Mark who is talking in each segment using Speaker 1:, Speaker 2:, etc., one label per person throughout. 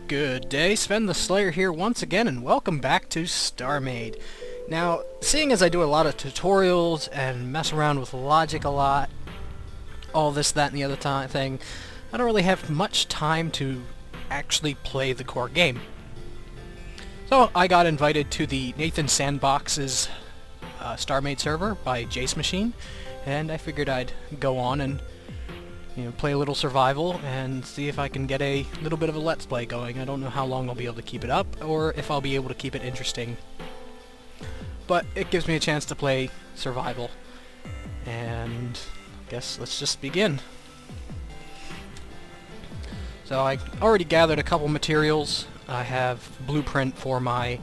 Speaker 1: Good day, Sven the Slayer here once again, and welcome back to Starmade. Now, seeing as I do a lot of tutorials and mess around with logic a lot, all this, that, and the other thing, I don't really have much time to actually play the core game. So I got invited to the Nathan Sandbox's Starmade server by Jace Machine, and I figured I'd go on and play a little survival and see if I can get a little bit of a let's play going. I don't know how long I'll be able to keep it up, or if I'll be able to keep it interesting. But it gives me a chance to play survival. And I guess let's just begin. So I already gathered a couple materials. I have blueprint for my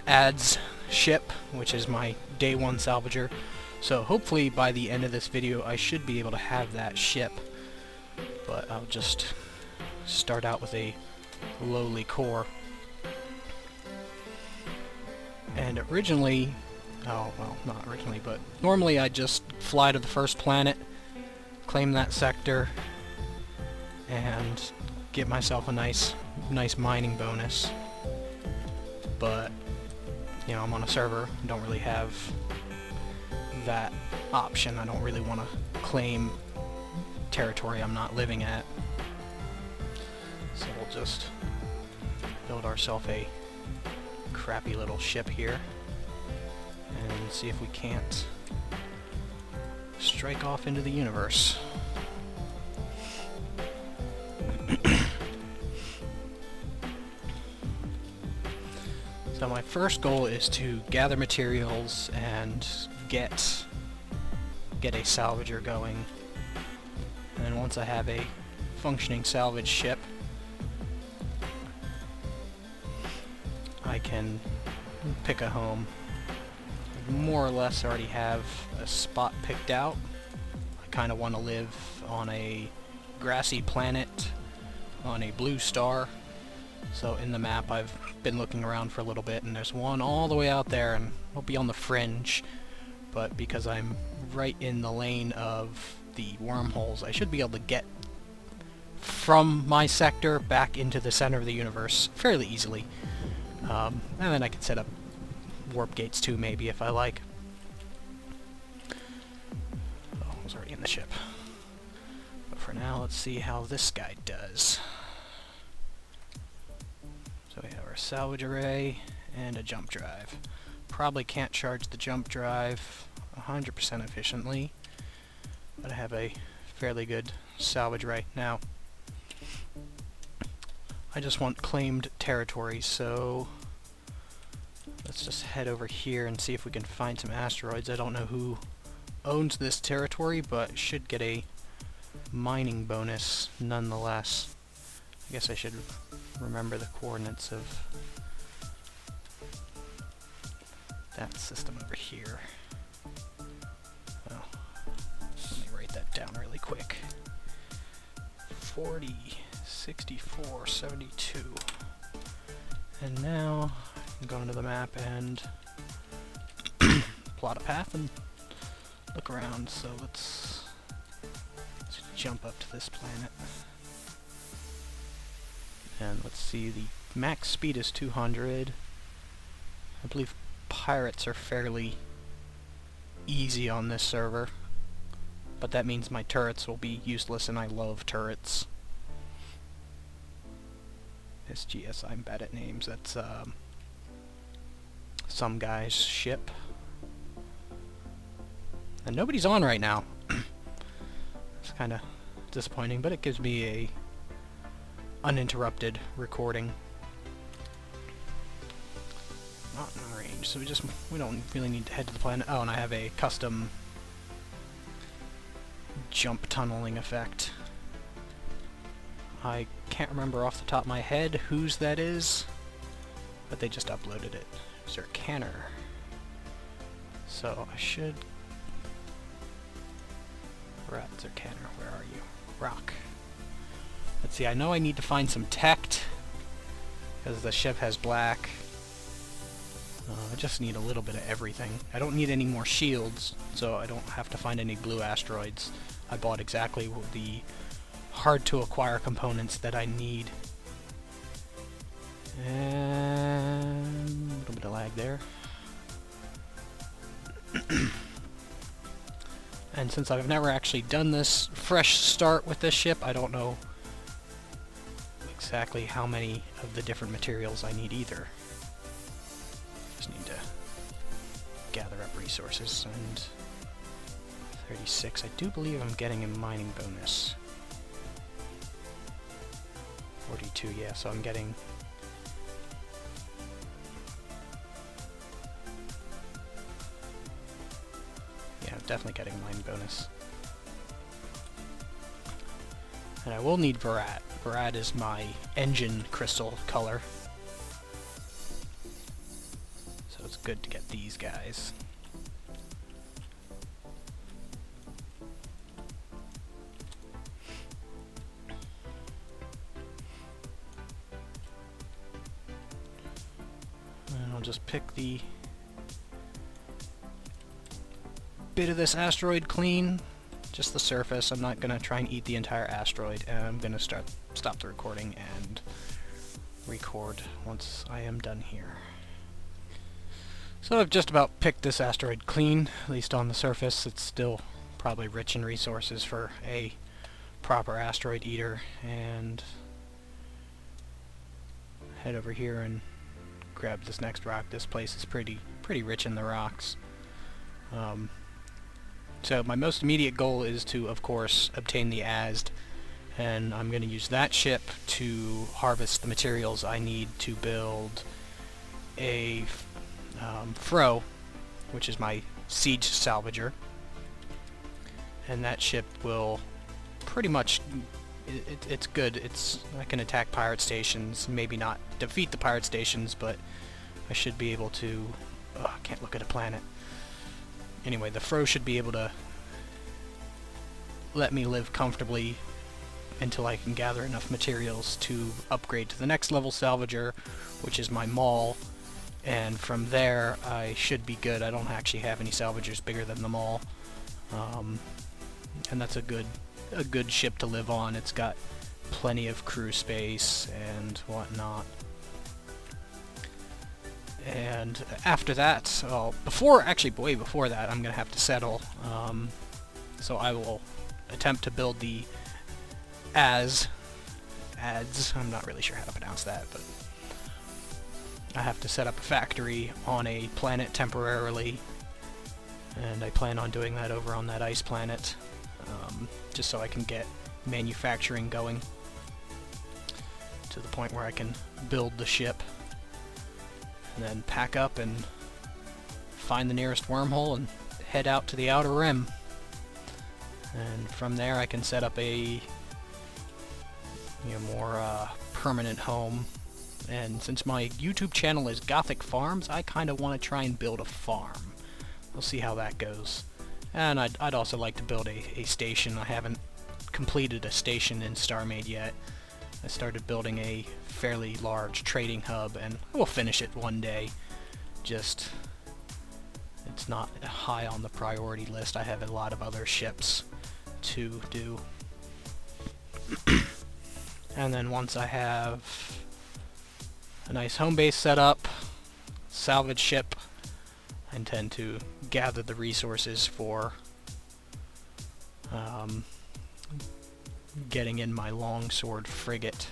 Speaker 1: ads ship, which is my day one salvager. So hopefully by the end of this video I should be able to have that ship. But I'll just start out with a lowly core. And originally, oh well, not originally, but normally I just fly to the first planet, claim that sector, and get myself a nice mining bonus. But I'm on a server, don't really have that option. I don't really want to claim territory I'm not living at. So we'll just build ourselves a crappy little ship here and see if we can't strike off into the universe. So my first goal is to gather materials and get a salvager going. And then once I have a functioning salvage ship, I can pick a home. I more or less already have a spot picked out. I kind of want to live on a grassy planet, on a blue star. So in the map I've been looking around for a little bit, and there's one all the way out there, and it'll be on the fringe. But because I'm right in the lane of the wormholes, I should be able to get from my sector back into the center of the universe fairly easily. And then I can set up warp gates too, maybe, if I like. Oh, I was already in the ship. But for now, let's see how this guy does. So we have our salvage array and a jump drive. Probably can't charge the jump drive 100% efficiently, but I have a fairly good salvage right now. I just want claimed territory, so let's just head over here and see if we can find some asteroids. I don't know who owns this territory, but should get a mining bonus nonetheless. I guess I should remember the coordinates of that system over here. Well, let me write that down really quick. 40, 64, 72. And now I can go into the map and plot a path and look around. So let's jump up to this planet. And let's see, the max speed is 200. I believe pirates are fairly easy on this server, but that means my turrets will be useless, and I love turrets. SGS, I'm bad at names. That's some guy's ship. And nobody's on right now. It's kind of disappointing, but it gives me a uninterrupted recording. Not in range, so we don't really need to head to the planet. Oh, and I have a custom jump tunneling effect. I can't remember off the top of my head whose that is, but they just uploaded it. Is there a canner? So I should... Rats or canner, where are you? Rock. Let's see, I know I need to find some tech, because the ship has black. I just need a little bit of everything. I don't need any more shields, so I don't have to find any blue asteroids. I bought exactly the hard-to-acquire components that I need. And a little bit of lag there. And since I've never actually done this fresh start with this ship, I don't know exactly how many of the different materials I need either. Just need to gather up resources. And 36, I do believe I'm getting a mining bonus. 42, yeah, so I'm getting... yeah, I'm definitely getting a mining bonus. And I will need Barat. Barat is my engine crystal color. So it's good to get these guys. And I'll just pick the bit of this asteroid clean. Just the surface. I'm not going to try and eat the entire asteroid, and I'm going to stop the recording and record once I am done here. So I've just about picked this asteroid clean, at least on the surface. It's still probably rich in resources for a proper asteroid eater, and head over here and grab this next rock. This place is pretty rich in the rocks. So my most immediate goal is to, of course, obtain the ASD, and I'm going to use that ship to harvest the materials I need to build a Fro, which is my siege salvager. And that ship will pretty much... it's good. I can attack pirate stations, maybe not defeat the pirate stations, but I should be able to... I can't look at a planet. Anyway, the Fro should be able to let me live comfortably until I can gather enough materials to upgrade to the next level salvager, which is my Maul, and from there I should be good. I don't actually have any salvagers bigger than the Maul, and that's a good ship to live on. It's got plenty of crew space and whatnot. And after that, well, way before that, I'm going to have to settle. So I will attempt to build the ADS. I'm not really sure how to pronounce that, but I have to set up a factory on a planet temporarily, and I plan on doing that over on that ice planet, just so I can get manufacturing going to the point where I can build the ship. And then pack up and find the nearest wormhole and head out to the Outer Rim. And from there I can set up a more permanent home. And since my YouTube channel is Gothic Farms, I kind of want to try and build a farm. We'll see how that goes. And I'd also like to build a station. I haven't completed a station in Starmade yet. I started building a fairly large trading hub, and I will finish it one day. Just, it's not high on the priority list. I have a lot of other ships to do. And then once I have a nice home base set up, salvage ship, I intend to gather the resources for getting in my longsword frigate,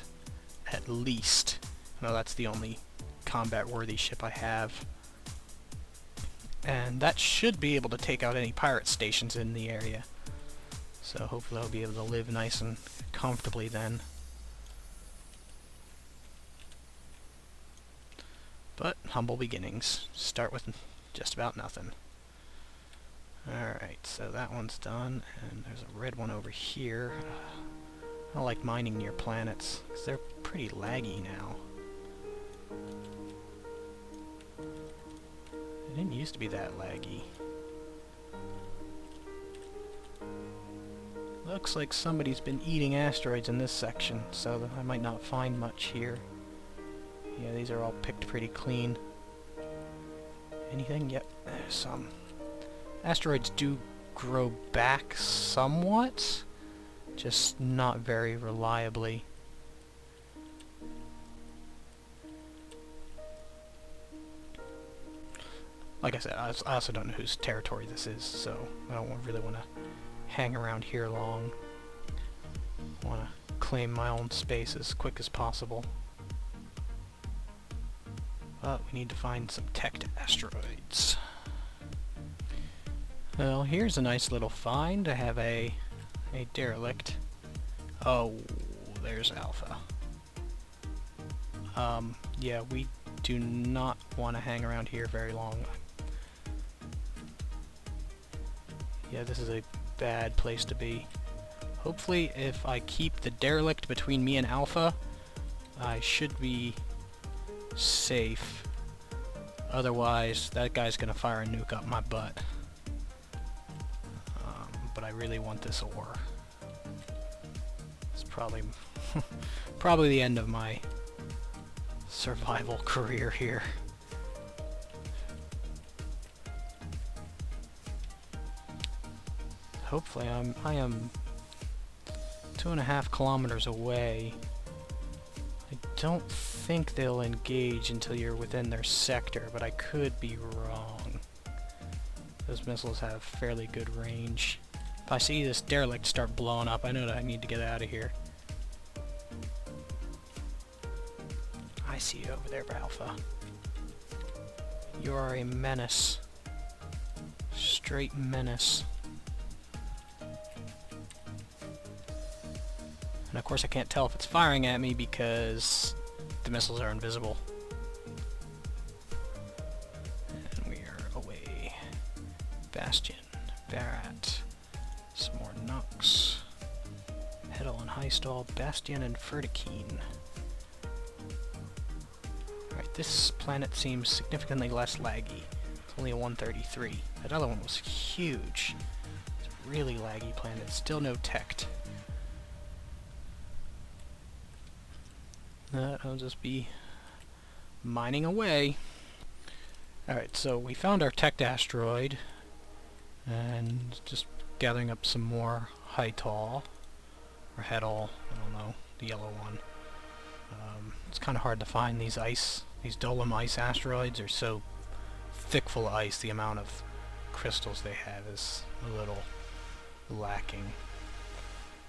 Speaker 1: at least. No, that's the only combat-worthy ship I have. And that should be able to take out any pirate stations in the area. So hopefully I'll be able to live nice and comfortably then. But humble beginnings. Start with just about nothing. Alright, so that one's done, and there's a red one over here. I don't like mining near planets, because they're pretty laggy now. It didn't used to be that laggy. Looks like somebody's been eating asteroids in this section, so I might not find much here. Yeah, these are all picked pretty clean. Anything? Yep, there's some. Asteroids do grow back somewhat, just not very reliably. like I said, I also don't know whose territory this is, so I don't really want to hang around here long. I want to claim my own space as quick as possible. But we need to find some teched asteroids. Well, here's a nice little find. I have a derelict. Oh, there's Alpha. Yeah, we do not want to hang around here very long. Yeah, this is a bad place to be. Hopefully, if I keep the derelict between me and Alpha, I should be safe. Otherwise, that guy's gonna fire a nuke up my butt. But I really want this ore. It's probably probably the end of my survival career here. Hopefully, I am 2.5 kilometers away. I don't think they'll engage until you're within their sector, but I could be wrong. Those missiles have fairly good range. If I see this derelict start blowing up, I know that I need to get out of here. I see you over there, Alpha. You are a menace. Straight menace. And of course I can't tell if it's firing at me because the missiles are invisible. And we are away. Bastion, Barat, some more Nux, Hedel and Heistall, Bastion and Ferdikine. Alright, this planet seems significantly less laggy. It's only a 133. That other one was huge. It's a really laggy planet. Still no teched. I'll just be mining away. Alright, so we found our teched asteroid and just gathering up some more Heistall or Hedel, I don't know, the yellow one. It's kind of hard to find these Dolom ice asteroids are so thick full of ice, the amount of crystals they have is a little lacking.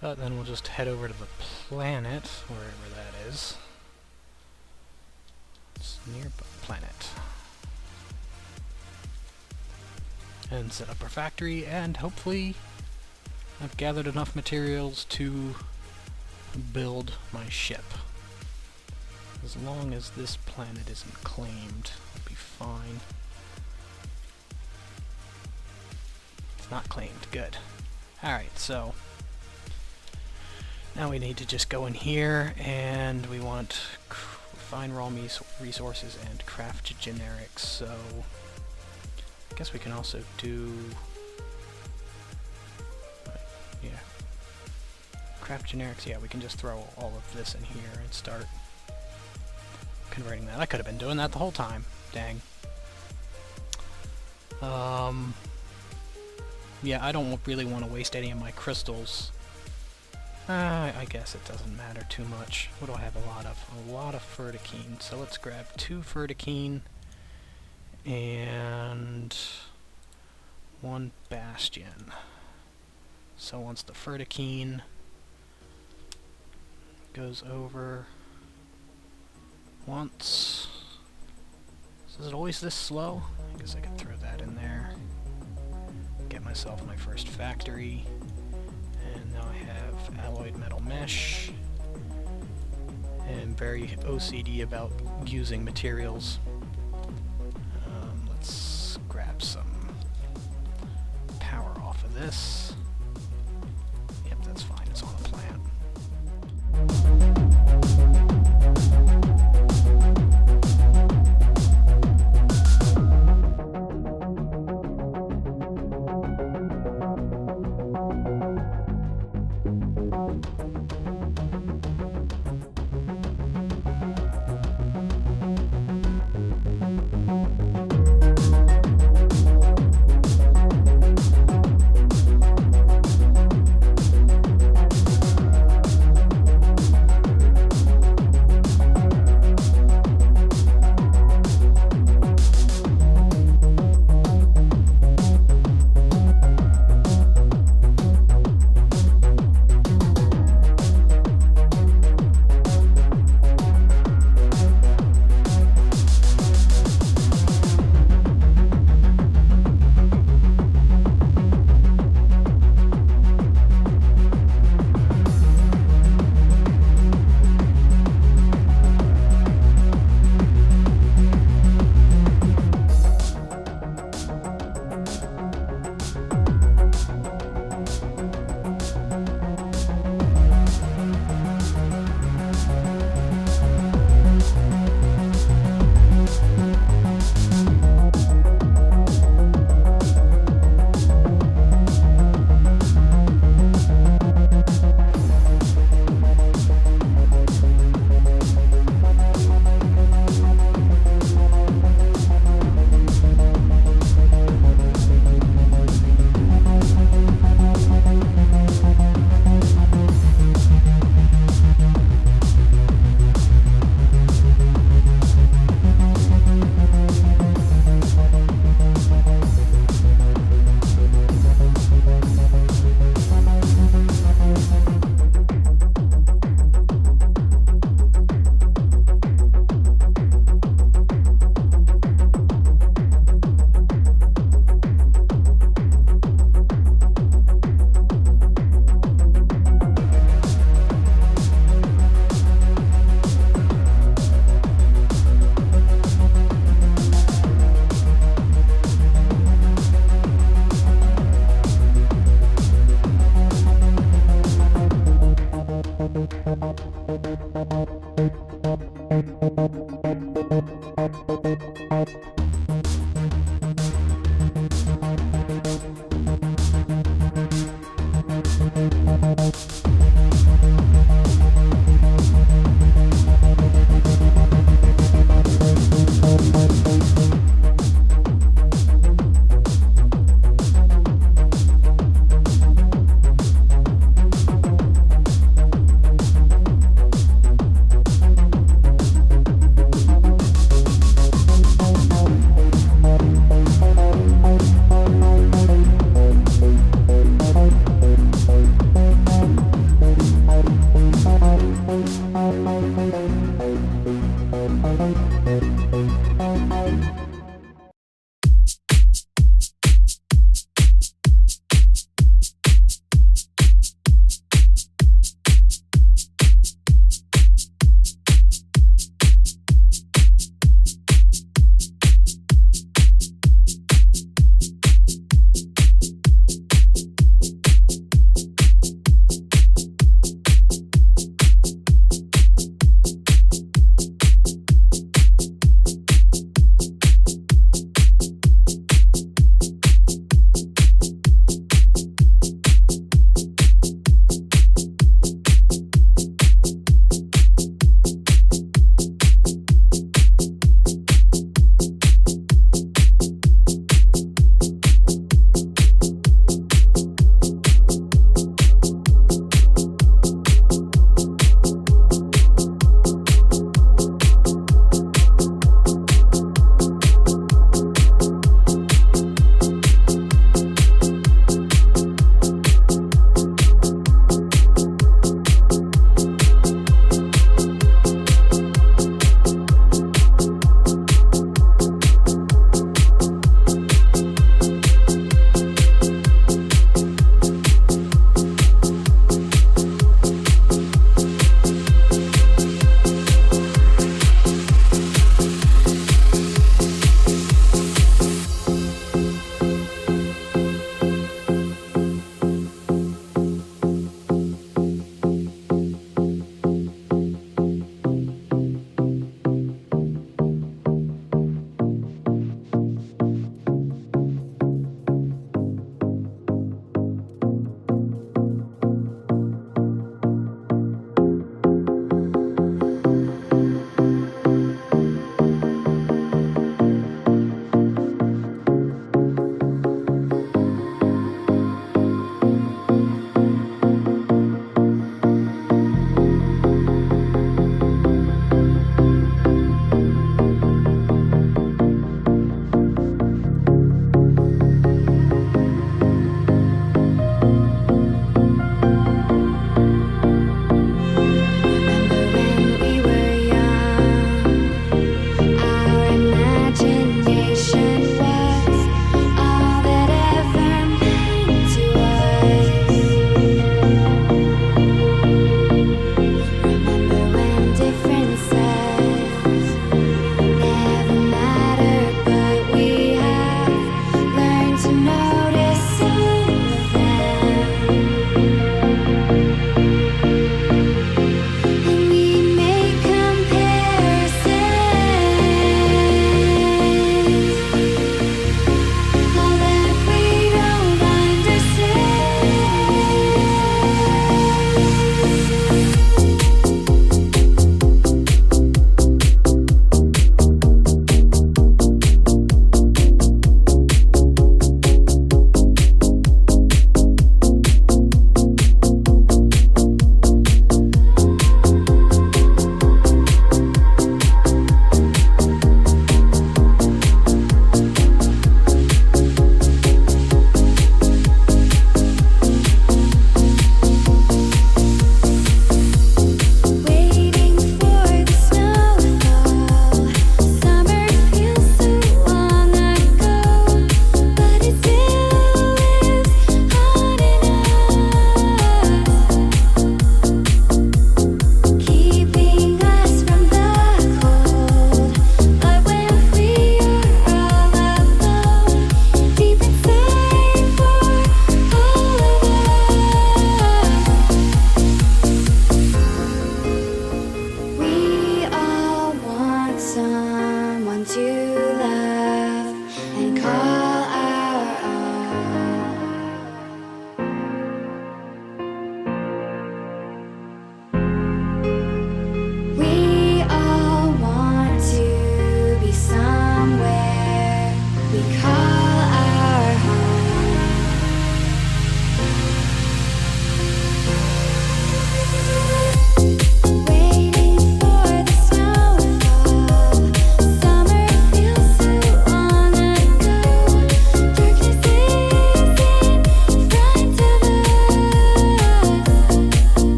Speaker 1: But then we'll just head over to the planet, wherever that is. It's nearby planet. And set up our factory, and hopefully I've gathered enough materials to build my ship. As long as this planet isn't claimed, I'll be fine. It's not claimed. Good. Alright, so now we need to just go in here, and we want find raw resources and craft generics. So I guess we can also do yeah, craft generics. Yeah, we can just throw all of this in here and start converting that. I could have been doing that the whole time. Dang. Yeah, I don't really want to waste any of my crystals. I guess it doesn't matter too much. What do I have a lot of? A lot of Ferdikine. So let's grab 2 Ferdikine and 1 Bastion. So once the Ferdikine goes over once... So is it always this slow? I guess I could throw that in there. Get myself my first factory. And now I have alloyed metal mesh. And very OCD about using materials. Let's grab some power off of this. Yep, that's fine. It's on the plant.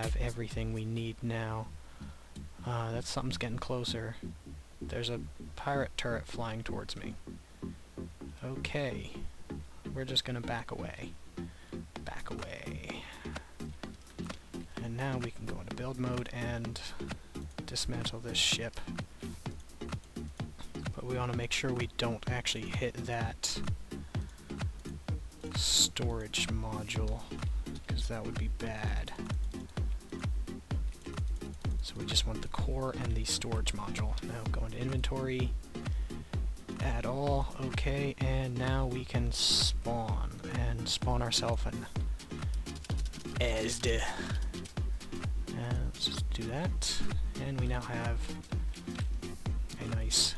Speaker 1: have everything we need now. That something's getting closer. There's a pirate turret flying towards me. Okay. We're just gonna back away. Back away. And now we can go into build mode and dismantle this ship. But we want to make sure we don't actually hit that storage module, because that would be bad. So we just want the core and the storage module. Now go into inventory, add all, okay, and now we can spawn ourselves an ESD. And let's just do that, and we now have a nice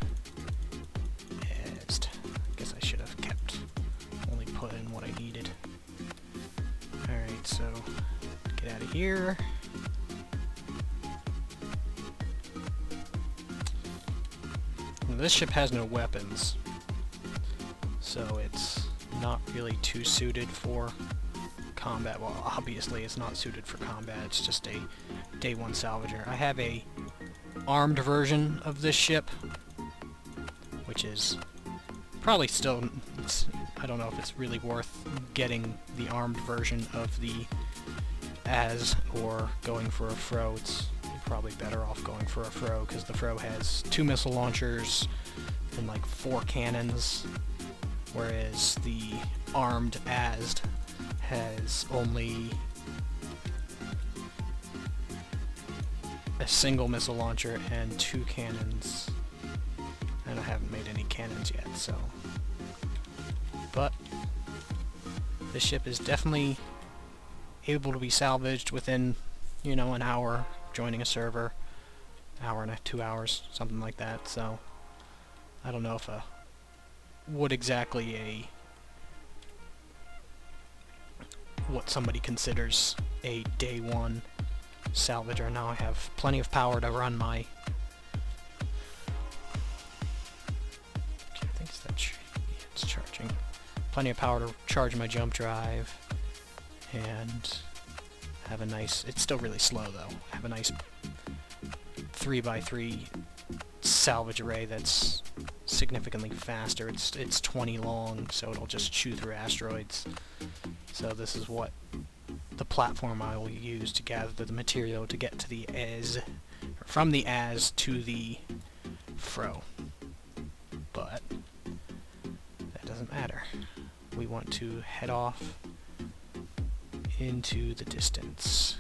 Speaker 1: ESD. I guess I should have only put in what I needed. Alright, so get out of here. This ship has no weapons, so it's not really too suited for combat. Well, obviously it's not suited for combat, it's just a day 1 salvager. I have a armed version of this ship, which is probably still, I don't know if it's really worth getting the armed version of the AS or going for a Fro. It's probably better off going for a Fro, because the Fro has 2 missile launchers and like 4 cannons, whereas the armed AS has only a single missile launcher and 2 cannons, and I haven't made any cannons yet, so. But this ship is definitely able to be salvaged within, you know, an hour joining a server, hour and 2 hours, something like that. So I don't know if what somebody considers a day 1 salvager. Now I have plenty of power to run my, I think it's charging. Plenty of power to charge my jump drive, and have a nice, it's still really slow though, have a nice 3x3 salvage array that's significantly faster. It's 20 long, so it'll just chew through asteroids. So this is what the platform I will use to gather the material to get to the AS, or from the AS to the Fro. But that doesn't matter. We want to head off into the distance.